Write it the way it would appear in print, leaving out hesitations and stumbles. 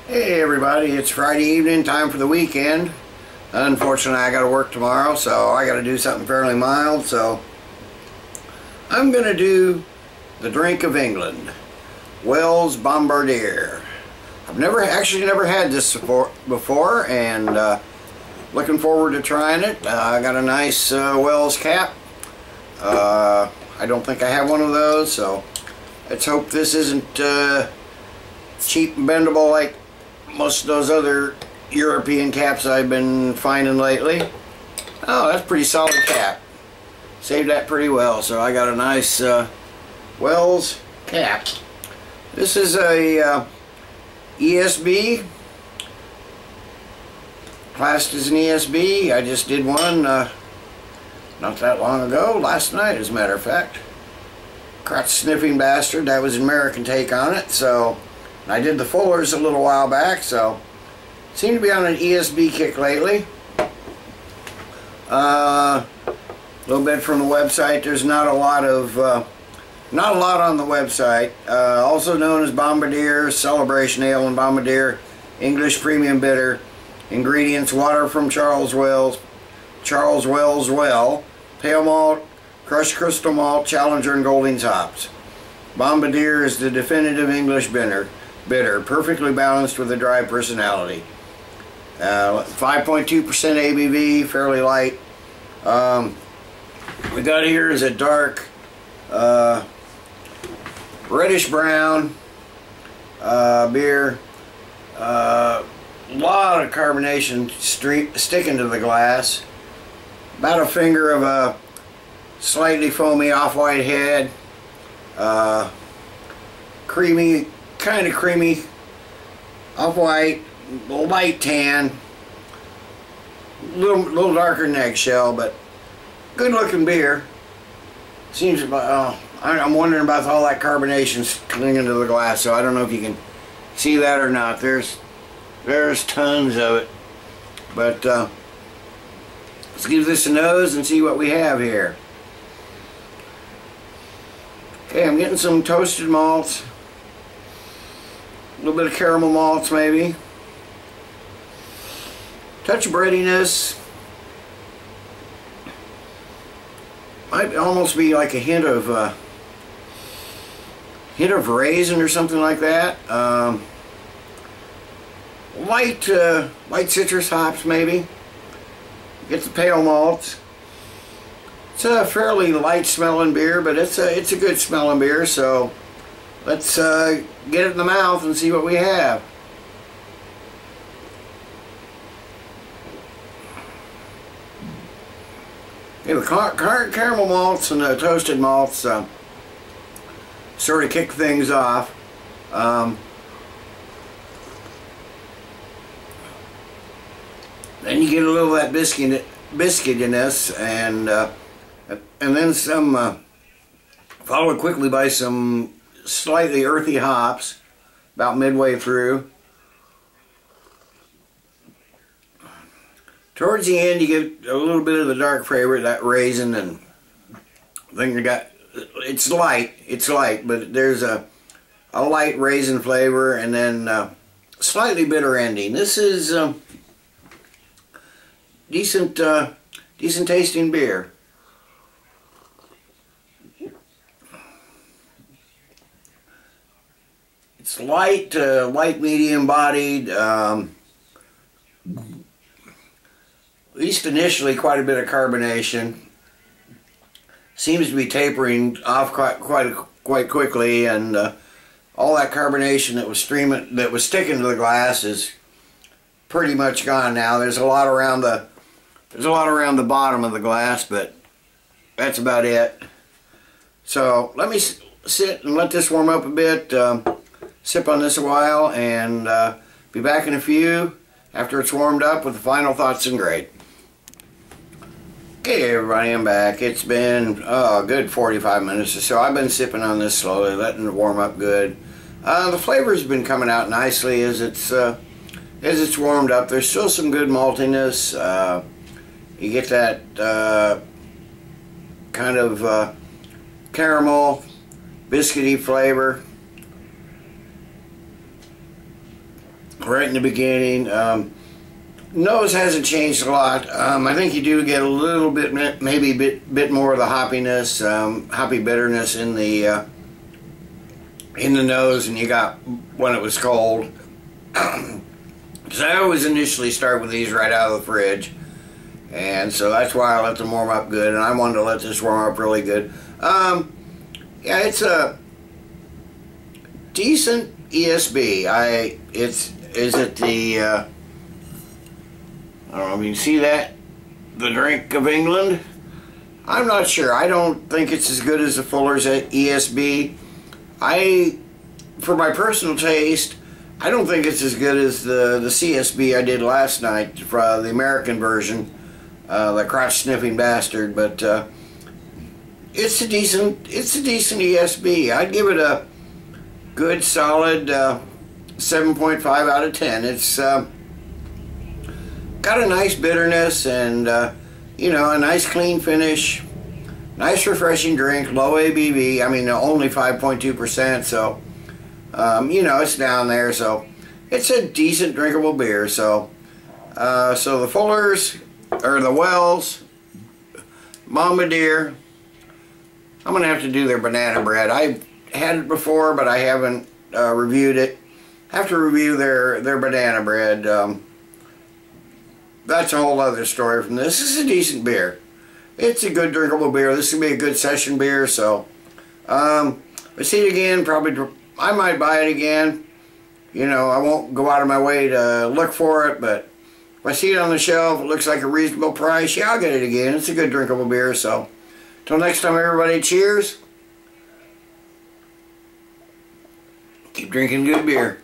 Hey everybody, it's Friday evening, time for the weekend. Unfortunately, I got to work tomorrow, so I got to do something fairly mild. So I'm going to do the drink of England, Wells Bombardier. I've never had this before, and looking forward to trying it. I got a nice Wells cap. I don't think I have one of those, so let's hope this isn't cheap and bendable like most of those other European caps I've been finding lately. Oh, that's a pretty solid cap. Saved that pretty well. So I got a nice Wells cap. This is a ESB. Classed as an ESB. I just did one not that long ago, last night as a matter of fact. Crotch sniffing bastard. That was an American take on it. So I did the Fullers a little while back, so seem to be on an ESB kick lately. A little bit from the website. There's not a lot on the website. Also known as Bombardier Celebration Ale and Bombardier English Premium Bitter. Ingredients: water from Charles Wells Well, pale malt, crushed crystal malt, Challenger and Goldings hops. Bombardier is the definitive English bitter, perfectly balanced with a dry personality. 5.2% ABV, fairly light. We got here is a dark reddish brown beer. A lot of carbonation sticking to the glass. About a finger of a slightly foamy off-white head. Creamy, kind of creamy, off-white, light tan, little darker than eggshell, but good looking beer. Seems about, I'm wondering about all that carbonation clinging to the glass, so I don't know if you can see that or not. There's tons of it, but let's give this a nose and see what we have here. Okay, I'm getting some toasted malts. A little bit of caramel malts maybe. Touch of breadiness. Might almost be like a hint of raisin or something like that. Light citrus hops maybe. Get the pale malts. It's a fairly light smelling beer, but it's a good smelling beer, so let's get it in the mouth and see what we have. Yeah, the caramel malts and the toasted malts sort of kick things off. Then you get a little of that biscuitiness, and then some, followed quickly by some slightly earthy hops about midway through. Towards the end you get a little bit of the dark flavor, that raisin, and I think you got, it's light, but there's a light raisin flavor, and then slightly bitter ending. This is decent tasting beer. It's light medium bodied, at least initially quite a bit of carbonation. Seems to be tapering off quite quickly, and all that carbonation that was sticking to the glass is pretty much gone now. There's a lot around the bottom of the glass, but that's about it. So let me sit and let this warm up a bit. Sip on this a while, and be back in a few after it's warmed up with the final thoughts and grade. Okay everybody, I'm back. It's been a good 45 minutes or so. I've been sipping on this slowly, letting it warm up good. The flavor's been coming out nicely as it's warmed up. There's still some good maltiness. You get that kind of caramel, biscuity flavor. right in the beginning. Nose hasn't changed a lot. I think you do get a little bit, maybe a bit more of the hoppiness, hoppy bitterness in the nose, and you got when it was cold. Because I always initially start with these right out of the fridge, and so that's why I let them warm up good. And I wanted to let this warm up really good. Yeah, it's a decent ESB. Is it the I don't know if you can see that, the drink of England. I'm not sure. I don't think it's as good as the Fuller's ESB. For my personal taste, I don't think it's as good as the CSB I did last night, for the American version, the crotch sniffing bastard. But it's a decent ESB. I'd give it a good solid 7.5 out of 10. It's got a nice bitterness and you know, a nice clean finish, nice refreshing drink, low ABV. I mean, only 5.2%, so you know, it's down there, so it's a decent drinkable beer. So so the Fuller's, or the Wells Bombardier, I'm gonna have to do their banana bread. I've had it before, but I haven't reviewed it. Have to review their banana bread. That's a whole other story from this. This is a decent beer. It's a good drinkable beer. This will be a good session beer. So, if I see it again, probably I might buy it again. You know, I won't go out of my way to look for it, but if I see it on the shelf, it looks like a reasonable price, yeah, I'll get it again. It's a good drinkable beer. So, till next time, everybody, cheers. Keep drinking good beer.